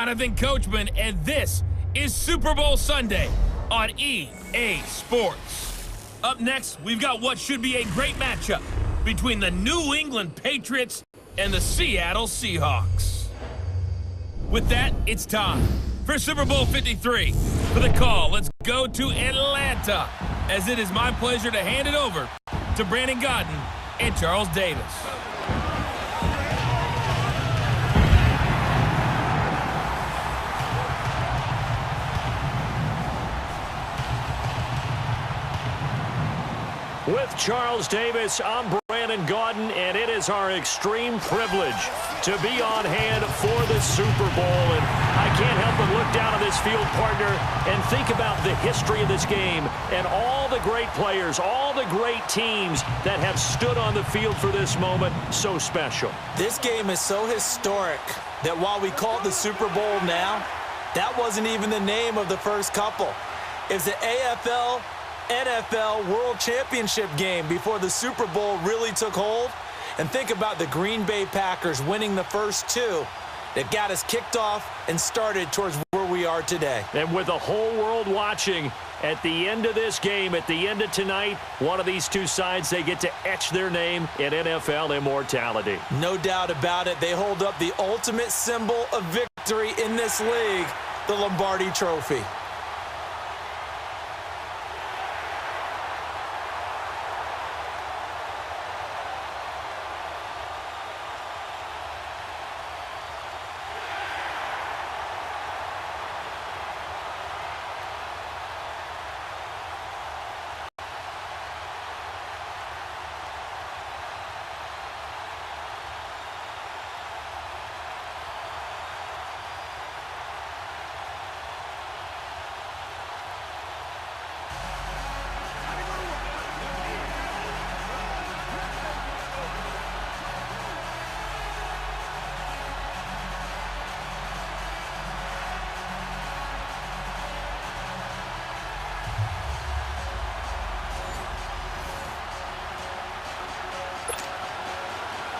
Jonathan Coachman, and this is Super Bowl Sunday on EA Sports. Up next, we've got what should be a great matchup between the New England Patriots and the Seattle Seahawks. With that, it's time for Super Bowl 53. For the call, let's go to Atlanta, as it is my pleasure to hand it over to Brandon Godden and Charles Davis. With Charles Davis, I'm Brandon Godden, and it is our extreme privilege to be on hand for the Super Bowl. And I can't help but look down on this field, partner, and think about the history of this game and all the great players, all the great teams that have stood on the field for this moment. So special. This game is so historic that while we call it the Super Bowl now, that wasn't even the name of the first couple. It's the AFL NFL World Championship game before the Super Bowl really took hold. And think about the Green Bay Packers winning the first two that got us kicked off and started towards where we are today. And with the whole world watching, at the end of this game, at the end of tonight, one of these two sides, they get to etch their name in NFL immortality. No doubt about it. They hold up the ultimate symbol of victory in this league, the Lombardi Trophy.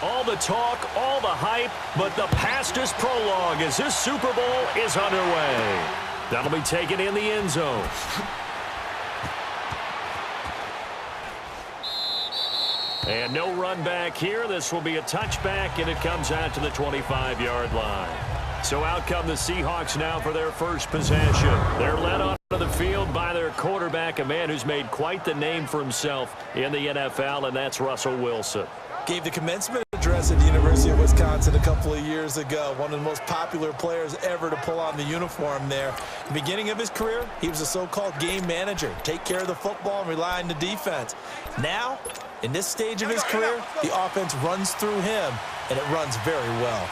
All the talk, all the hype, but the past is prologue as this Super Bowl is underway. That'll be taken in the end zone. And no run back here. This will be a touchback, and it comes out to the 25-yard line. So out come the Seahawks now for their first possession. They're led onto the field by their quarterback, a man who's made quite the name for himself in the NFL, and that's Russell Wilson. Gave the commencement address at the University of Wisconsin a couple of years ago. One of the most popular players ever to pull on the uniform there. The beginning of his career, he was a so-called game manager. Take care of the football and rely on the defense. Now, in this stage of his career, the offense runs through him, and it runs very well.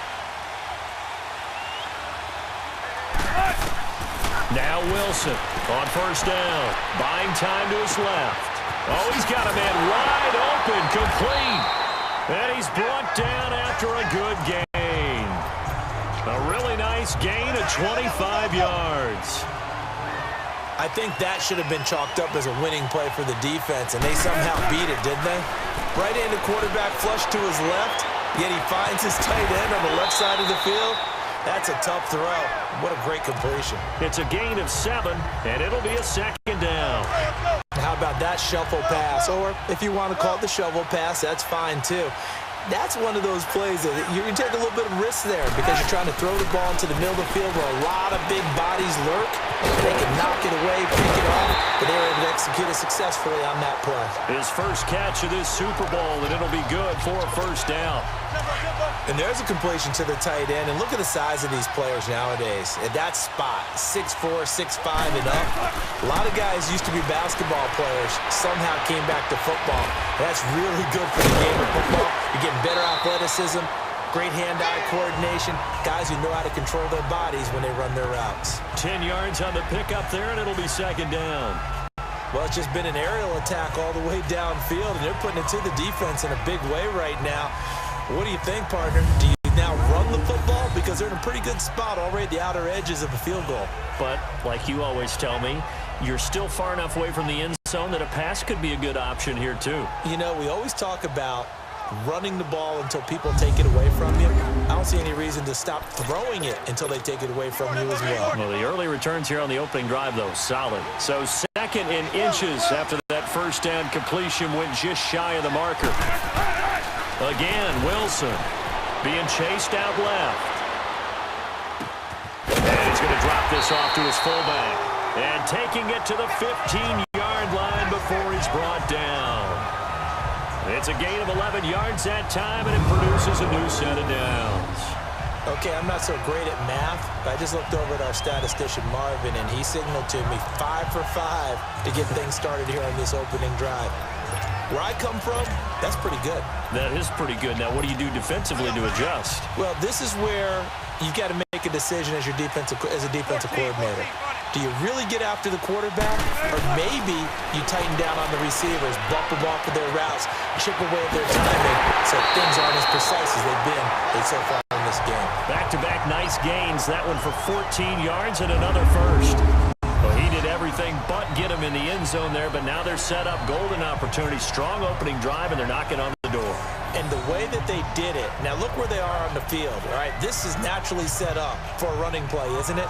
Now Wilson on first down. Buying time to his left. Oh, he's got a man wide open, complete. And he's brought down after a good gain. A really nice gain of 25 yards. I think that should have been chalked up as a winning play for the defense, and they somehow beat it, didn't they? Right-handed quarterback flush to his left, yet he finds his tight end on the left side of the field. That's a tough throw. What a great completion. It's a gain of 7, and it'll be a second down. How about that shuffle pass? Or if you want to call it the shovel pass, that's fine too. That's one of those plays that you can take a little bit of risk there because you're trying to throw the ball into the middle of the field where a lot of big bodies lurk. They can knock it away, pick it off, but they were able to execute it successfully on that play. His first catch of this Super Bowl, and it'll be good for a first down. And there's a completion to the tight end. And look at the size of these players nowadays. At that spot, 6'4", 6'5", and up. A lot of guys used to be basketball players, somehow came back to football. That's really good for the game of football. You're getting better athleticism, great hand-eye coordination, guys who know how to control their bodies when they run their routes. 10 yards on the pickup there, and it'll be second down. Well, it's just been an aerial attack all the way downfield, and they're putting it to the defense in a big way right now. What do you think, partner? Do you now run the football? Because they're in a pretty good spot already at the outer edges of the field goal. But, like you always tell me, you're still far enough away from the end zone that a pass could be a good option here, too. You know, we always talk about running the ball until people take it away from you. I don't see any reason to stop throwing it until they take it away from you as well. Well, the early returns here on the opening drive, though, solid. So second in inches after that first down completion went just shy of the marker. Again, Wilson being chased out left. And he's going to drop this off to his fullback. And taking it to the 15-yard line before he's brought down. It's a gain of 11 yards that time, and it produces a new set of downs. Okay, I'm not so great at math, but I just looked over at our statistician, Marvin, and he signaled to me 5 for 5 to get things started here on this opening drive. Where I come from, that's pretty good. That is pretty good. Now, what do you do defensively to adjust? Well, this is where you've got to make a decision as a defensive coordinator. Do you really get after the quarterback, or maybe you tighten down on the receivers, bump them off of their routes, chip away at their timing, so things aren't as precise as they've been so far in this game. Back-to-back nice gains. That one for 14 yards and another first. Well, he did everything but get him in the end zone there, but now they're set up. Golden opportunity, strong opening drive, and they're knocking on the door. And the way that they did it, now look where they are on the field, all right? This is naturally set up for a running play, isn't it?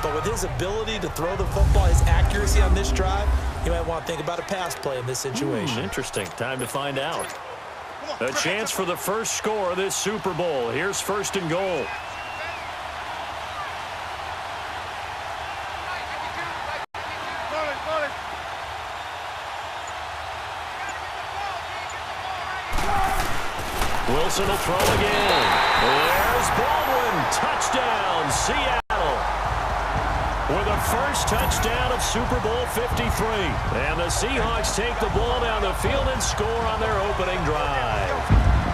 But with his ability to throw the football, his accuracy on this drive, you might want to think about a pass play in this situation. Interesting. Time to find out. A chance for the first score of this Super Bowl. Here's first and goal. Wilson will throw again. There's Baldwin. Touchdown, Seattle. With a first touchdown of Super Bowl 53. And the Seahawks take the ball down the field and score on their opening drive.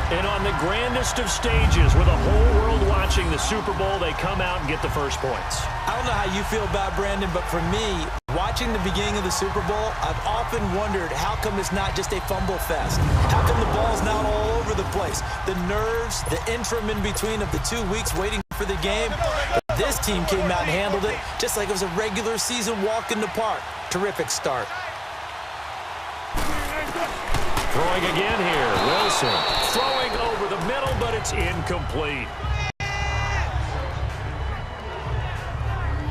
And on the grandest of stages, with the whole world watching the Super Bowl, they come out and get the first points. I don't know how you feel about Brandon, but for me, watching the beginning of the Super Bowl, I've often wondered how come it's not just a fumble fest? How come the ball's not all over the place? The nerves, the interim in between of the 2 weeks waiting for the game. This team came out and handled it just like it was a regular season walk in the park. Terrific start. Throwing again here, Wilson. Throwing over the middle, but it's incomplete.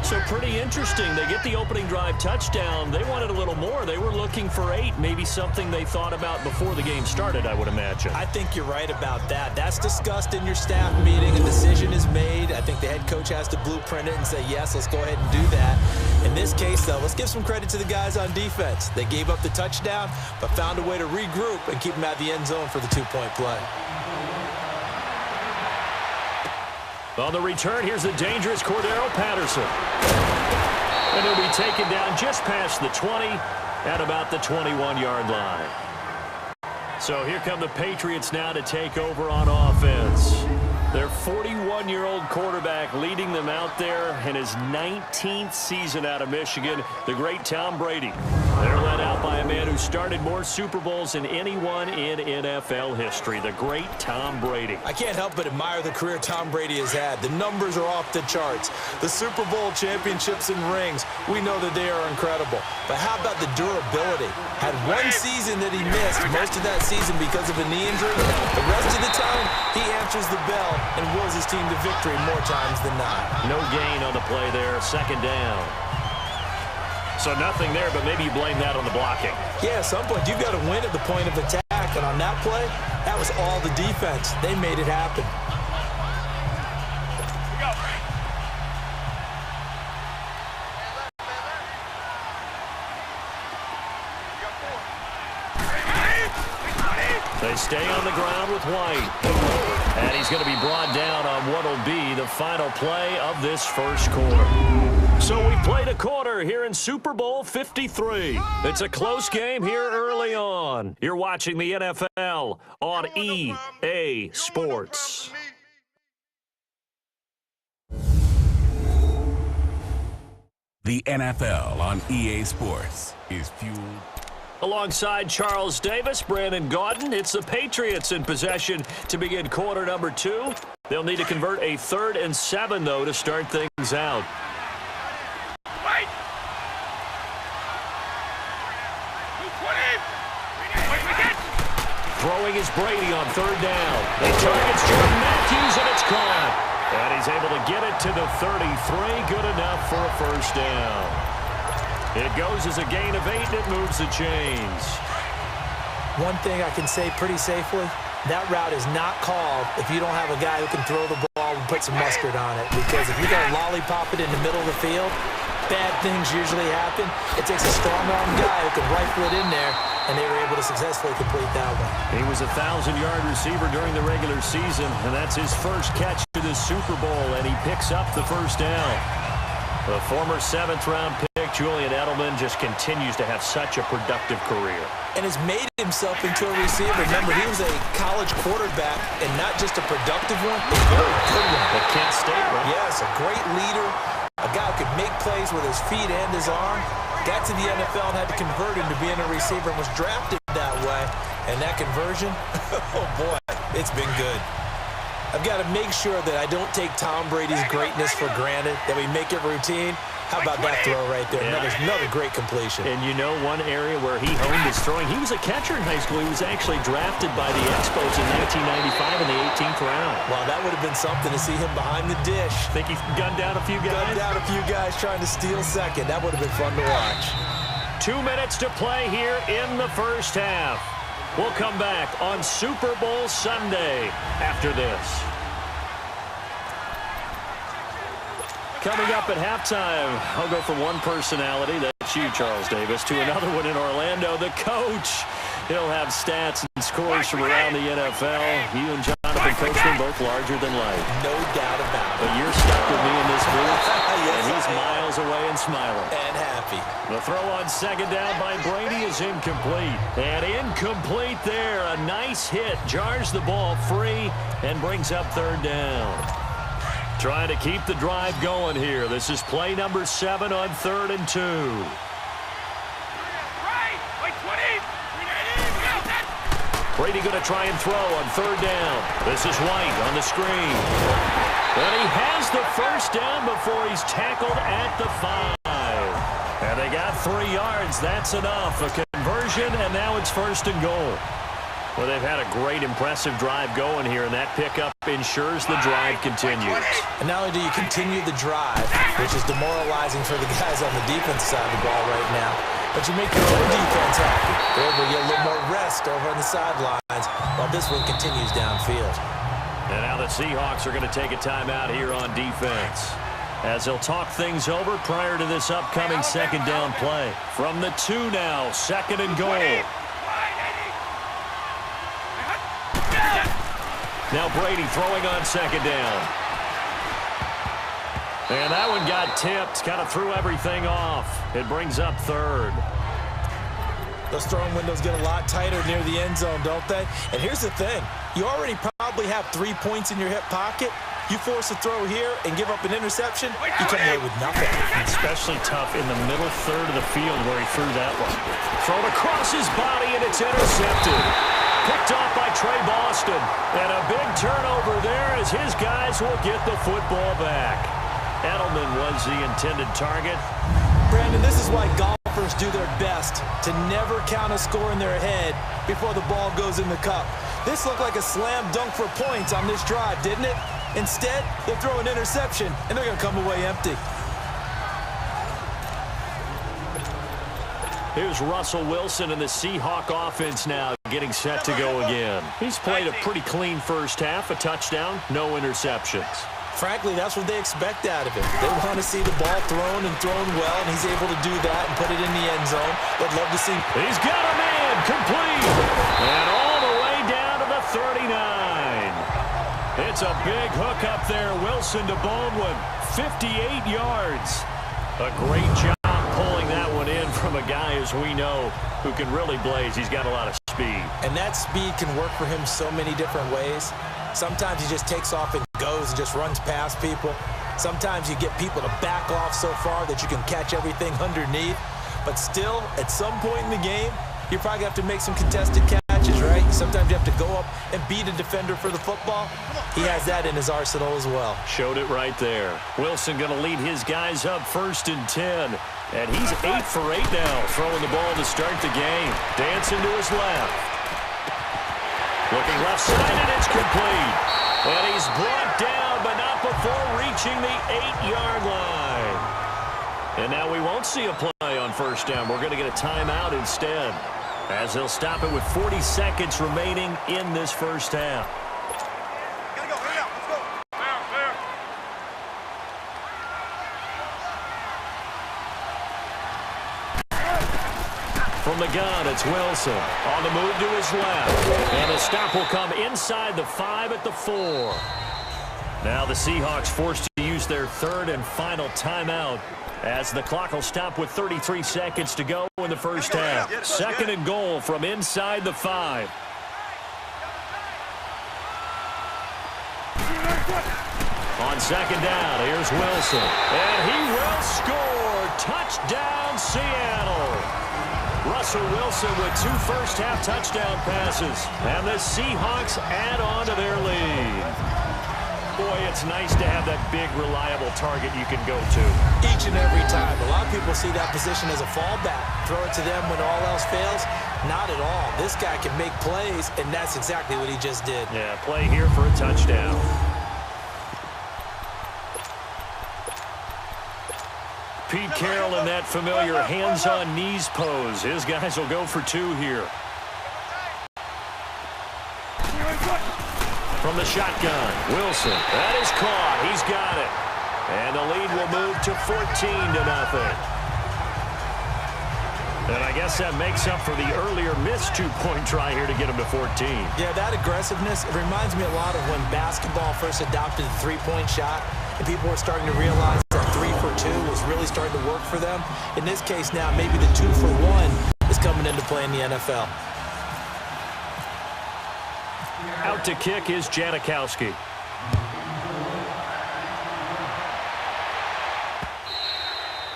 So pretty interesting. They get the opening drive touchdown. They wanted a little more. They were looking for 8, maybe something they thought about before the game started, I would imagine. I think you're right about that. That's discussed in your staff meeting. A decision is made. I think the head coach has to blueprint it and say, yes, let's go ahead and do that. In this case, though, let's give some credit to the guys on defense. They gave up the touchdown, but found a way to regroup and keep them at the end zone for the 2-point play. On the return, here's the dangerous Cordero Patterson. And he'll be taken down just past the 20 at about the 21-yard line. So here come the Patriots now to take over on offense. Their 41-year-old quarterback leading them out there in his 19th season out of Michigan, the great Tom Brady. They're led out by a man who started more Super Bowls than anyone in NFL history, the great Tom Brady. I can't help but admire the career Tom Brady has had. The numbers are off the charts. The Super Bowl championships and rings, we know that they are incredible. But how about the durability? Had one season that he missed, most of that season because of a knee injury. The rest of the time, he answers the bell and wills his team to victory more times than not. No gain on the play there, second down. So nothing there, but maybe you blame that on the blocking. Yeah, at some point, you've got to win at the point of attack. And on that play, that was all the defense. They made it happen. They stay on the ground with White. And he's going to be brought down on what will be the final play of this first quarter. So we played a quarter here in Super Bowl 53. It's a close game here early on. You're watching the NFL on EA Sports. The NFL on EA Sports is fueled. Alongside Charles Davis, Brandon Gaudin, it's the Patriots in possession to begin quarter number 2. They'll need to convert a 3rd and 7, though, to start things out. Throwing is Brady on third down. He targets Jordan Matthews, and it's caught. And he's able to get it to the 33. Good enough for a first down. It goes as a gain of 8, and it moves the chains. One thing I can say pretty safely, that route is not called if you don't have a guy who can throw the ball and put some mustard on it. Because if you got to lollipop it in the middle of the field, bad things usually happen. It takes a strong-arm guy who can rifle it in there, and they were able to successfully complete that one. He was a 1,000-yard receiver during the regular season, and that's his first catch to the Super Bowl, and he picks up the first down. The former 7th-round pick, Julian Edelman, just continues to have such a productive career. And has made himself into a receiver. Remember, he was a college quarterback, and not just a productive one, a very good one. At Kent State, right? Yes, a great leader, a guy who could make plays with his feet and his arm. Got to the NFL and had to convert into being a receiver and was drafted that way. And that conversion, oh boy, it's been good. I've got to make sure that I don't take Tom Brady's greatness for granted, that we make it routine. How about that throw right there? Yeah. Another great completion. And you know one area where he honed his throwing? He was a catcher in high school. He was actually drafted by the Expos in 1995 in the 18th round. Wow, that would have been something to see him behind the dish. Think he gunned down a few guys? Gunned down a few guys trying to steal second. That would have been fun to watch. 2 minutes to play here in the first half. We'll come back on Super Bowl Sunday after this. Coming up at halftime, I'll go from one personality, that's you, Charles Davis, to another one in Orlando, the coach. He'll have stats and scores from around the NFL. You and Jonathan Coachman both larger than life. No doubt about it. But you're stuck with me in this booth, yes, and he's miles away and smiling. And happy. The throw on second down by Brady is incomplete. And incomplete there. A nice hit. Jars the ball free and brings up third down. Trying to keep the drive going here. This is play number 7 on 3rd and 2. Brady going to try and throw on 3rd down. This is White on the screen. And he has the first down before he's tackled at the 5. And they got 3 yards. That's enough. A conversion, and now it's 1st and goal. Well, they've had a great, impressive drive going here, and that pickup ensures the drive continues. And not only do you continue the drive, which is demoralizing for the guys on the defense side of the ball right now, but you make your own defense happy. They're able to get a little more rest over on the sidelines while this one continues downfield. And now the Seahawks are going to take a timeout here on defense, as they'll talk things over prior to this upcoming second down play. From the 2 now, 2nd and goal. Now Brady throwing on 2nd down. And that one got tipped. Kind of threw everything off. It brings up 3rd. Those throwing windows get a lot tighter near the end zone, don't they? And here's the thing. You already probably have 3 points in your hip pocket. You force a throw here and give up an interception, you come away with nothing. Especially tough in the middle 3rd of the field where he threw that one. Thrown across his body, and it's intercepted. Picked off by Trey Boston. And a big turnover there as his guys will get the football back. Edelman was the intended target. Brandon, this is why golfers do their best to never count a score in their head before the ball goes in the cup. This looked like a slam dunk for points on this drive, didn't it? Instead, they'll throw an interception, and they're going to come away empty. Here's Russell Wilson and the Seahawk offense now getting set to go again. He's played a pretty clean first half, a touchdown, no interceptions. Frankly, that's what they expect out of him. They want to see the ball thrown and thrown well, and he's able to do that and put it in the end zone. They'd love to see. He's got a man, complete, and all the way down to the 39. It's a big hook up there, Wilson to Baldwin, 58 yards. A great job pulling that one in from a guy, as we know, who can really blaze. He's got a lot of speed. And that speed can work for him so many different ways. Sometimes he just takes off and goes and just runs past people. Sometimes you get people to back off so far that you can catch everything underneath. But still, at some point in the game, you probably have to make some contested catches, right? Sometimes you have to go up and beat a defender for the football. He has that in his arsenal as well. Showed it right there. Wilson going to lead his guys up 1st and 10. And he's 8 for 8 now, throwing the ball to start the game. Dancing to his left. Looking left side, and it's complete. And he's brought down, but not before reaching the 8-yard line. And now we won't see a play on first down. We're going to get a timeout instead, as they'll stop it with 40 seconds remaining in this first half. From the gun, it's Wilson. On the move to his left. And the stop will come inside the 5 at the 4. Now the Seahawks forced to use their third and final timeout, as the clock will stop with 33 seconds to go in the first half. Second and goal from inside the 5. On second down, here's Wilson. And he will score. Touchdown, Seattle. Russell Wilson with 2 first-half touchdown passes. And the Seahawks add on to their lead. Boy, it's nice to have that big, reliable target you can go to. Each and every time. A lot of people see that position as a fallback. Throw it to them when all else fails. Not at all. This guy can make plays, and that's exactly what he just did. Yeah, play here for a touchdown. Pete Carroll in that familiar hands-on-knees pose. His guys will go for 2 here. From the shotgun, Wilson. That is caught. He's got it. And the lead will move to 14-0. And I guess that makes up for the earlier missed 2-point try here to get him to 14. Yeah, that aggressiveness, it reminds me a lot of when basketball first adopted the 3-point shot, and people were starting to realize that 3 for 2 was really starting to work for them. In this case now, maybe the 2 for 1 is coming into play in the NFL. Out to kick is Janikowski.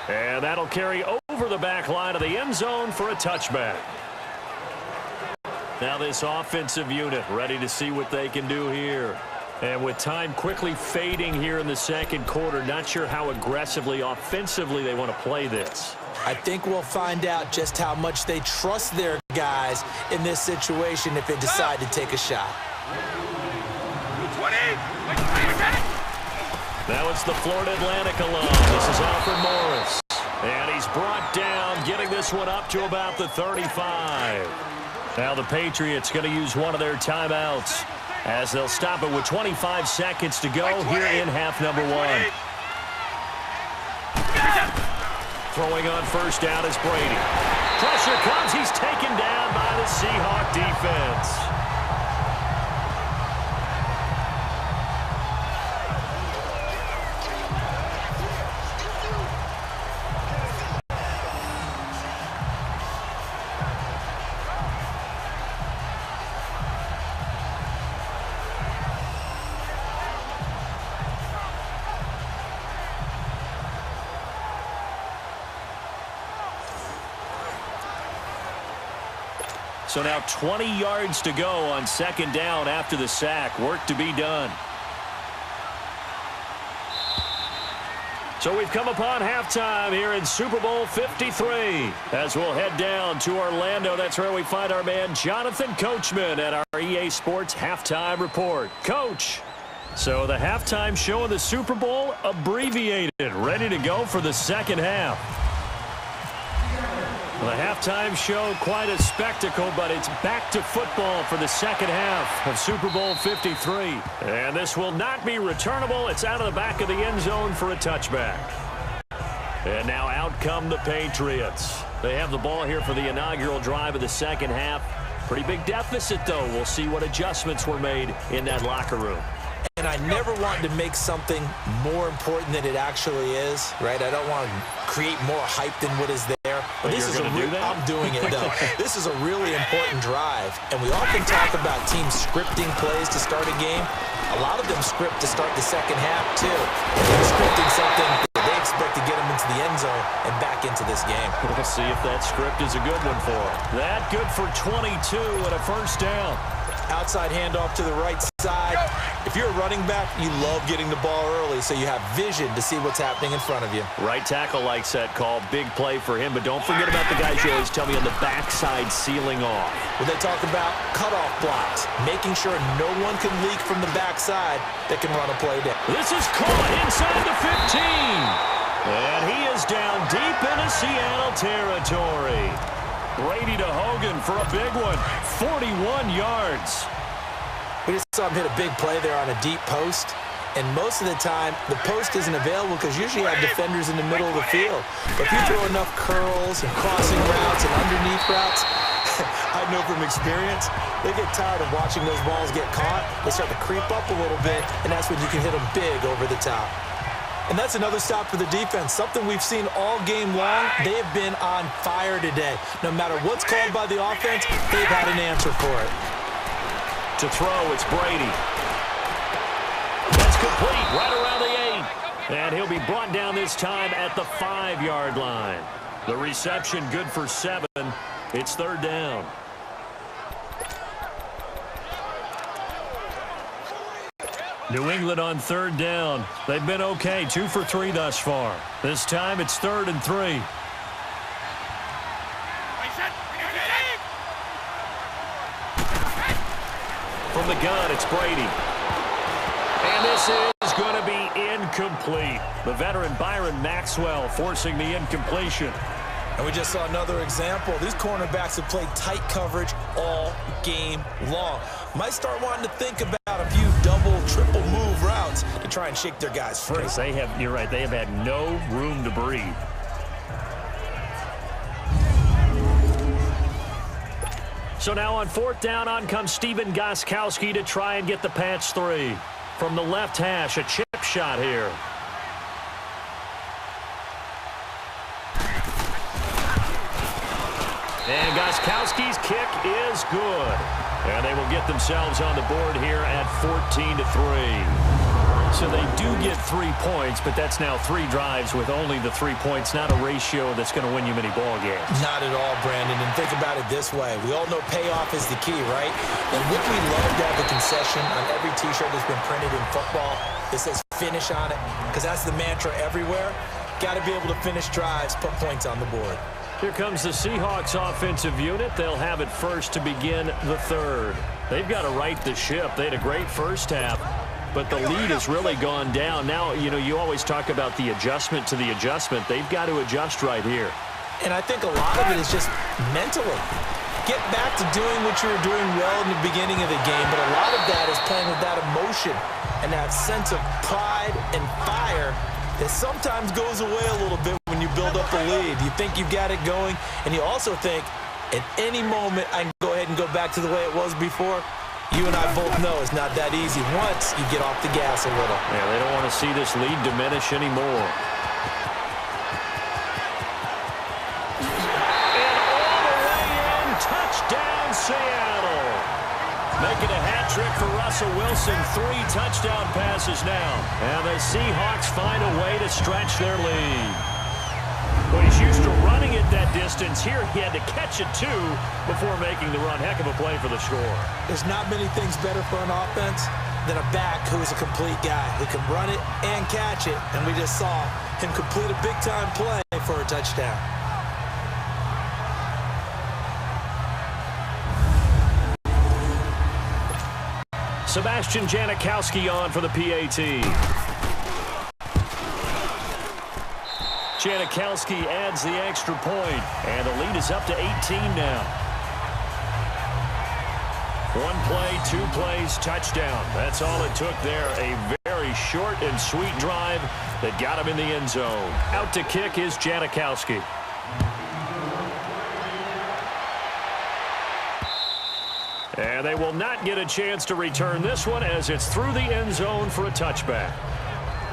And that'll carry over the back line of the end zone for a touchback. Now this offensive unit ready to see what they can do here. And with time quickly fading here in the second quarter, not sure how aggressively, offensively they want to play this. I think we'll find out just how much they trust their guys in this situation if they decide to take a shot. Now it's the Florida Atlantic alum. This is Alfred Morris. And he's brought down, getting this one up to about the 35. Now the Patriots going to use one of their timeouts, as they'll stop it with 25 seconds to go here in half number 1. Throwing on first down is Brady. Pressure comes. He's taken down by the Seahawk defense. So now 20 yards to go on second down after the sack. Work to be done. So we've come upon halftime here in Super Bowl 53. As we'll head down to Orlando, that's where we find our man Jonathan Coachman at our EA Sports Halftime Report. Coach, so the halftime show of the Super Bowl abbreviated, ready to go for the second half. The halftime show, quite a spectacle, but it's back to football for the second half of Super Bowl 53. And this will not be returnable. It's out of the back of the end zone for a touchback. And now out come the Patriots. They have the ball here for the inaugural drive of the second half. Pretty big deficit, though. We'll see what adjustments were made in that locker room. And I never want to make something more important than it actually is, right? I don't want to create more hype than what is there. But this is I'm doing it, though. This is a really important drive. And we often talk about teams scripting plays to start a game. A lot of them script to start the second half, too. They're scripting something that they expect to get them into the end zone and back into this game. We'll see if that script is a good one for them. That good for 22 and a first down. Outside handoff to the right side. If you're a running back, you love getting the ball early so you have vision to see what's happening in front of you. Right tackle likes that call. Big play for him, but don't forget about the guys you always tell me on the backside sealing off. When they talk about cutoff blocks, making sure no one can leak from the backside that can run a play down. This is caught inside the 15. And he is down deep into Seattle territory. Brady to Hogan for a big one. 41 yards. We just saw him hit a big play there on a deep post. And most of the time, the post isn't available because usually you have defenders in the middle of the field. But if you throw enough curls and crossing routes and underneath routes, I know from experience, they get tired of watching those balls get caught. They start to creep up a little bit, and that's when you can hit them big over the top. And that's another stop for the defense, something we've seen all game long. They have been on fire today. No matter what's called by the offense, they've had an answer for it. To throw, it's Brady. That's complete, right around the 8. And he'll be brought down this time at the 5-yard line. The reception good for 7. It's third down. New England on third down. They've been okay, 2 for 3 thus far. This time it's 3rd and 3. From the gun, it's Brady. And this is going to be incomplete. The veteran Byron Maxwell forcing the incompletion. And we just saw another example. These cornerbacks have played tight coverage all game long. Might start wanting to think about a few double, triple move routes to try and shake their guys free. They have, you're right, they have had no room to breathe. So now on 4th down, on comes Stephen Gostkowski to try and get the patch 3. From the left hash, a chip shot here. And Gostkowski's kick is good. And they will get themselves on the board here at 14-3. So they do get 3 points, but that's now 3 drives with only the 3 points, not a ratio that's going to win you many ball games. Not at all, Brandon. And think about it this way. We all know payoff is the key, right? And wouldn't we love to have a concession on every T-shirt that's been printed in football that says finish on it? Because that's the mantra everywhere. Got to be able to finish drives, put points on the board. Here comes the Seahawks offensive unit. They'll have it first to begin the 3rd. They've got to right the ship. They had a great first half, but the lead has really gone down. Now, you know, you always talk about the adjustment to the adjustment. They've got to adjust right here. And I think a lot of it is just mentally. Get back to doing what you were doing well in the beginning of the game, but a lot of that is playing with that emotion and that sense of pride and fire that sometimes goes away a little bit when you build up a lead. You think you've got it going, and you also think at any moment I can go ahead and go back to the way it was before. You and I both know it's not that easy once you get off the gas a little. Yeah, they don't want to see this lead diminish anymore. And all the way in, touchdown Seattle. Making a hat trick for Russell Wilson. 3 touchdown passes now. And the Seahawks find a way to stretch their lead. Well, he's used to running it that distance. Here he had to catch it, too, before making the run. Heck of a play for the score. There's not many things better for an offense than a back who is a complete guy who can run it and catch it. And we just saw him complete a big-time play for a touchdown. Sebastian Janikowski on for the PAT. Janikowski adds the extra point, and the lead is up to 18 now. 1 play, 2 plays, touchdown. That's all it took there. A very short and sweet drive that got him in the end zone. Out to kick is Janikowski. And they will not get a chance to return this one as it's through the end zone for a touchback.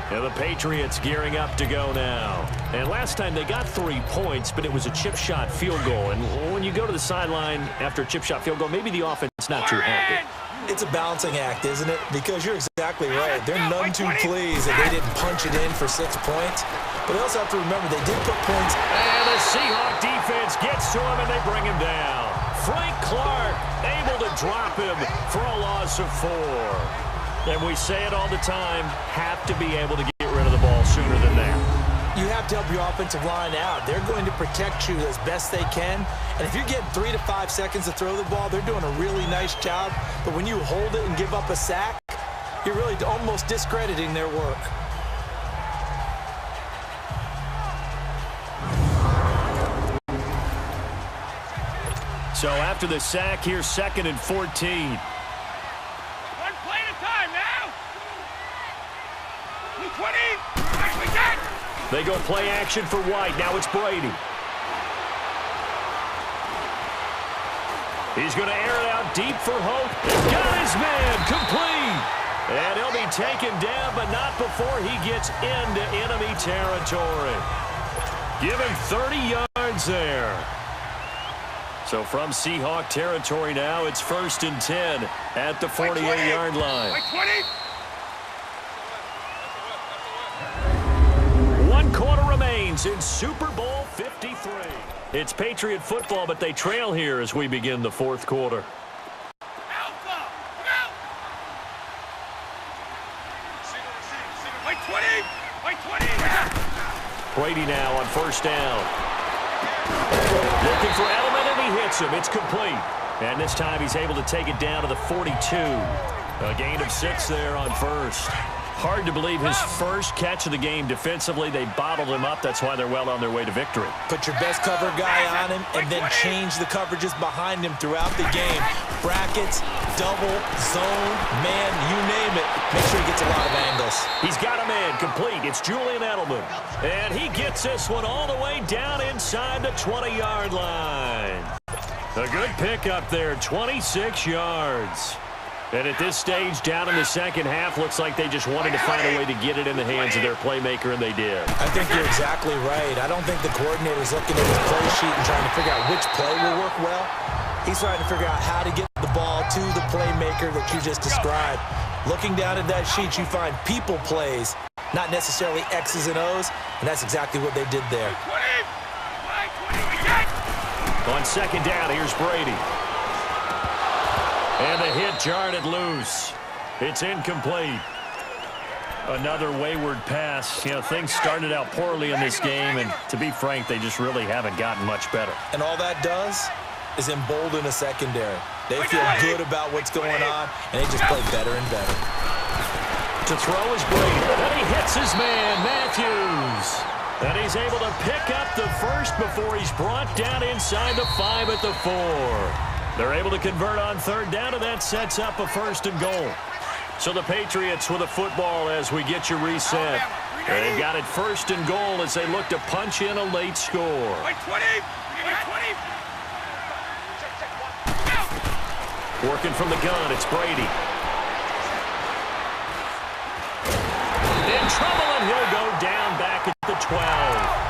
And the Patriots gearing up to go now. And last time they got 3 points, but it was a chip shot field goal. And when you go to the sideline after a chip shot field goal, maybe the offense is not too happy. It's a balancing act, isn't it? Because you're exactly right. They're none too pleased that they didn't punch it in for 6 points. But they also have to remember they did put points. And the Seahawk defense gets to him, and they bring him down. Frank Clark able to drop him for a loss of 4. And we say it all the time, have to be able to get rid of the ball sooner than that. You have to help your offensive line out. They're going to protect you as best they can. And if you're getting 3 to 5 seconds to throw the ball, they're doing a really nice job. But when you hold it and give up a sack, you're really almost discrediting their work. So after the sack, here's 2nd and 14. One play at a time now. 20. We got. They go play action for White. Now it's Brady. He's going to air it out deep for Hope. Got his man complete. And he'll be taken down, but not before he gets into enemy territory. Give him 30 yards there. So from Seahawk territory now, it's 1st and 10 at the 48-yard line. 1 quarter remains in Super Bowl 53. It's Patriot football, but they trail here as we begin the 4th quarter. Brady now on 1st down. Looking for Edelman, and he hits him. It's complete. And this time he's able to take it down to the 42. A gain of 6 there on 1st. Hard to believe his first catch of the game defensively. They bottled him up. That's why they're well on their way to victory. Put your best cover guy on him and then change the coverages behind him throughout the game. Brackets, double, zone, man, you name it. Make sure he gets a lot of angles. He's got a man complete. It's Julian Edelman. And he gets this one all the way down inside the 20-yard line. A good pickup there, 26 yards. And at this stage, down in the second half, looks like they just wanted to find a way to get it in the hands of their playmaker, and they did. I think you're exactly right. I don't think the coordinator's looking at his play sheet and trying to figure out which play will work well. He's trying to figure out how to get the ball to the playmaker that you just described. Looking down at that sheet, you find people plays, not necessarily X's and O's, and that's exactly what they did there. On 2nd down, here's Brady. And the hit jarred it loose. It's incomplete. Another wayward pass. You know, things started out poorly in this game, and to be frank, they just really haven't gotten much better. And all that does is embolden a secondary. They feel good about what's going on, and they just play better and better. To throw is Brady. Then he hits his man, Matthews. And he's able to pick up the first before he's brought down inside the 5 at the 4. They're able to convert on 3rd down, and that sets up a 1st and goal. So the Patriots with a football as we get you reset. They've got it 1st and goal as they look to punch in a late score. Working from the gun, it's Brady. In trouble, and he'll go down back at the 12.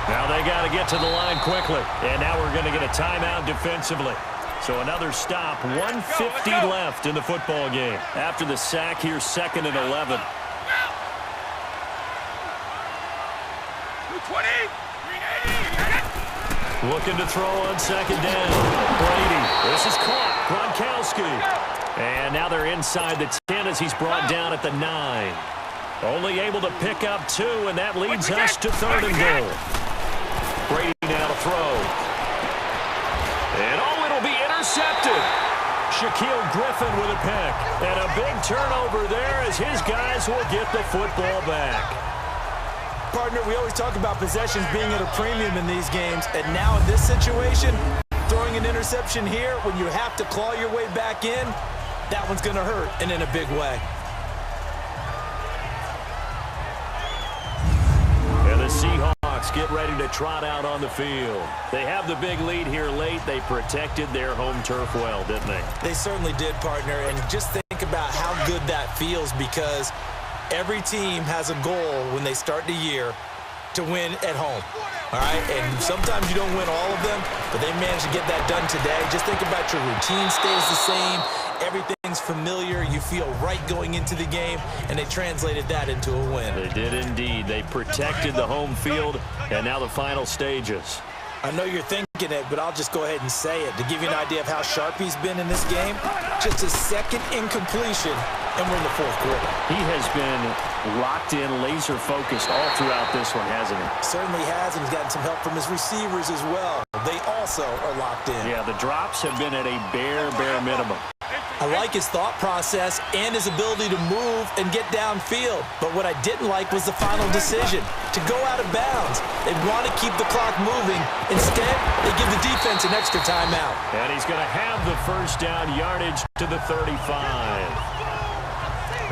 Now they got to get to the line quickly. And now we're going to get a timeout defensively. So another stop, 1:50 left in the football game. After the sack, here's 2nd and 11. Looking to throw on 2nd down. Brady, this is caught. Gronkowski. And now they're inside the 10 as he's brought down at the 9. Only able to pick up 2, and that leads us to 3rd and goal. Brady now to throw. And it'll be intercepted. Shaquille Griffin with a pick. And a big turnover there as his guys will get the football back. Partner, we always talk about possessions being at a premium in these games. And now in this situation, throwing an interception here when you have to claw your way back in, that one's going to hurt, and in a big way. And the Seahawks get ready to trot out on the field. They have the big lead here late. They protected their home turf well, didn't they? They certainly did, partner. And just think about how good that feels, because every team has a goal when they start the year to win at home. All right? And sometimes you don't win all of them, but they managed to get that done today. Just think about your routine stays the same. Everything's familiar. You feel right going into the game, and they translated that into a win. They did indeed. They protected the home field, and now the final stages. I know you're thinking it, but I'll just go ahead and say it. To give you an idea of how sharp he's been in this game, just a second incompletion, and we're in the fourth quarter. He has been locked in, laser-focused all throughout this one, hasn't he? Certainly has, and he's gotten some help from his receivers as well. They also are locked in. Yeah, the drops have been at a bare minimum. I like his thought process and his ability to move and get downfield. But what I didn't like was the final decision, to go out of bounds. They want to keep the clock moving. Instead, they give the defense an extra timeout. And he's going to have the first down yardage to the 35.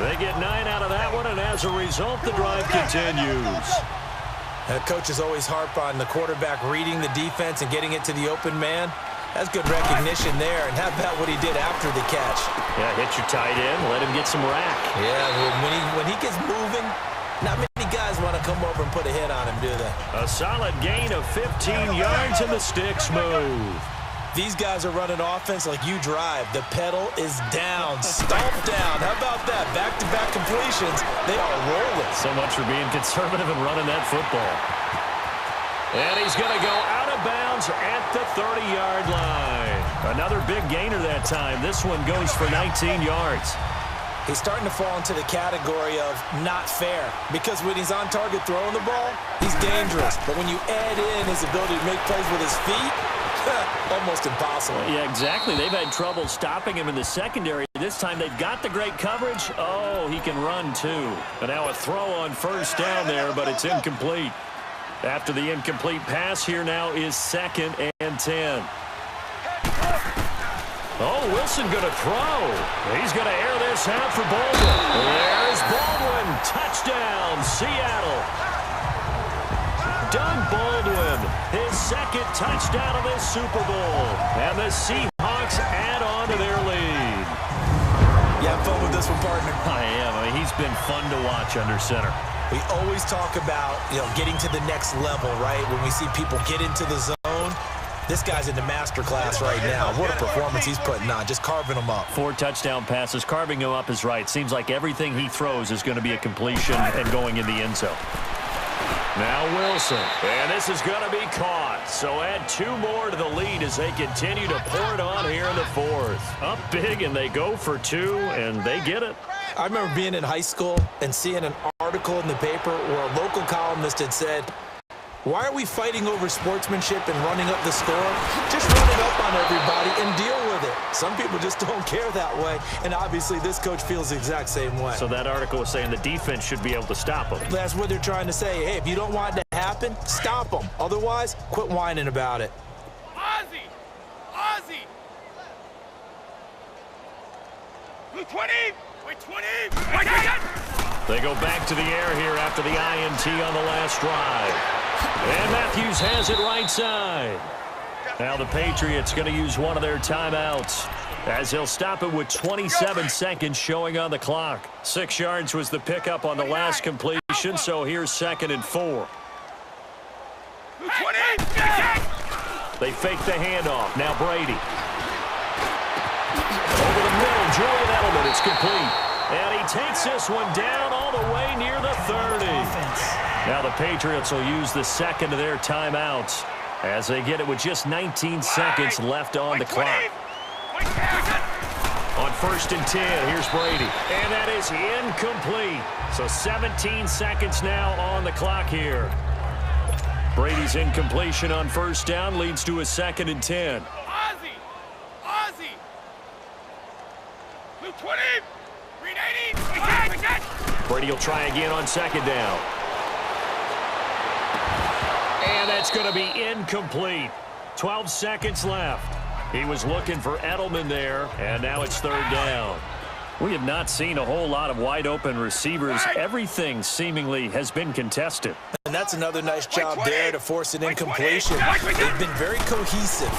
They get 9 out of that one, and as a result, the drive continues. Coach is always harp on the quarterback reading the defense and getting it to the open man. That's good recognition there. And how about what he did after the catch? Yeah, hit your tight end, let him get some rack. Yeah, when he gets moving, not many guys want to come over and put a hit on him, do they? A solid gain of 15 yards, and the sticks move. These guys are running offense like you drive. The pedal is down, stomp down. How about that? Back-to-back completions. They are rolling. So much for being conservative and running that football. And he's going to go out of bounds at the 30-yard line. Another big gainer that time. This one goes for 19 yards. He's starting to fall into the category of not fair, because when he's on target throwing the ball, he's dangerous. But when you add in his ability to make plays with his feet, almost impossible. Yeah, exactly. They've had trouble stopping him in the secondary. This time they've got the great coverage. Oh, he can run too. And now a throw on first down there, but it's incomplete. After the incomplete pass, here now is 2nd and 10. Oh, Wilson going to throw. He's going to air this out for Baldwin. There's Baldwin. Touchdown, Seattle. Doug Baldwin, his 2nd touchdown of this Super Bowl. And the Seahawks add on to their lead. You have fun with this one, partner? I am. I mean, he's been fun to watch under center. We always talk about, getting to the next level, right? When we see people get into the zone, this guy's in the master class right now. What a performance he's putting on, just carving them up. 4 touchdown passes. Carving him up is right. Seems like everything he throws is going to be a completion and going in the end zone. Now Wilson, and this is going to be caught. So add 2 more to the lead as they continue to pour it on here in the 4th. Up big, and they go for 2, and they get it. I remember being in high school and seeing an article in the paper where a local columnist had said, why are we fighting over sportsmanship and running up the score? Just run it up on everybody and deal with it. Some people just don't care that way, and obviously this coach feels the exact same way. So that article was saying the defense should be able to stop them. That's what they're trying to say. Hey, if you don't want it to happen, stop them. Otherwise, quit whining about it. Ozzie! 20! Wait, 20! They go back to the air here after the INT on the last drive. And Matthews has it right side. Now the Patriots going to use one of their timeouts as he'll stop it with 27 seconds showing on the clock. 6 yards was the pickup on the last completion, so here's 2nd and 4. They fake the handoff. Now Brady. Over the middle, Julian Edelman. It's complete. And he takes this one down all the way near the 30. Now the Patriots will use the 2nd of their timeouts as they get it with just 19 seconds left on the clock. On 1st and 10, here's Brady. And that is incomplete. So 17 seconds now on the clock here. Brady's incompletion on 1st down leads to a 2nd and 10. Ozzie! 20! Green 80! Brady will try again on 2nd down. And that's going to be incomplete. 12 seconds left. He was looking for Edelman there, and now it's 3rd down. We have not seen a whole lot of wide-open receivers. Everything seemingly has been contested. And that's another nice job there to force an incompletion. They've been very cohesive,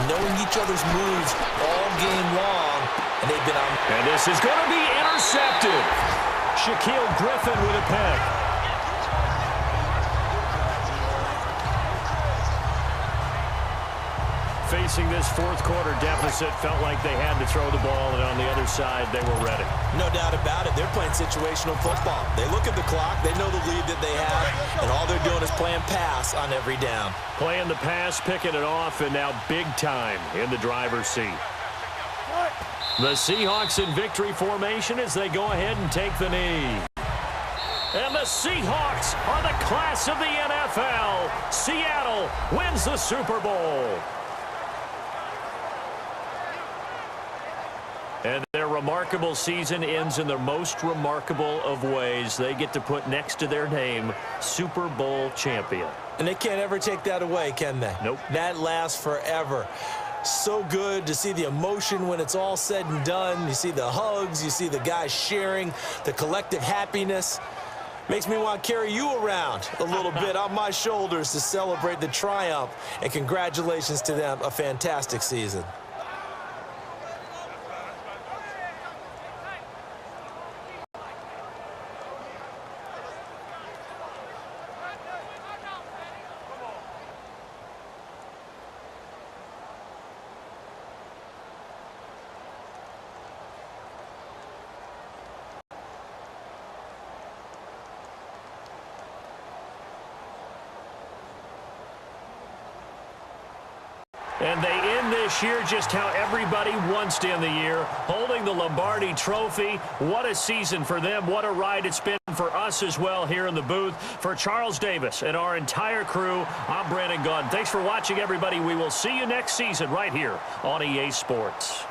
knowing each other's moves all game long, and they've been on. And this is going to be intercepted. Shaquille Griffin with a pick. facing this fourth quarter deficit, felt like they had to throw the ball, and on the other side, they were ready. No doubt about it. They're playing situational football. They look at the clock. They know the lead that they have, and all they're doing is playing pass on every down. Playing the pass, picking it off, and now big time in the driver's seat. The Seahawks in victory formation as they go ahead and take the knee. And the Seahawks are the class of the NFL. Seattle wins the Super Bowl. And their remarkable season ends in the most remarkable of ways. They get to put next to their name, Super Bowl champion. And they can't ever take that away, can they? Nope. That lasts forever. So good to see the emotion when it's all said and done. You see the hugs. You see the guys sharing, the collective happiness. Makes me want to carry you around a little bit on my shoulders to celebrate the triumph. And congratulations to them. A fantastic season. And they end this year just how everybody wants to end the year, holding the Lombardi Trophy. What a season for them. What a ride it's been for us as well here in the booth. For Charles Davis and our entire crew, I'm Brandon Gaudin. Thanks for watching, everybody. We will see you next season right here on EA Sports.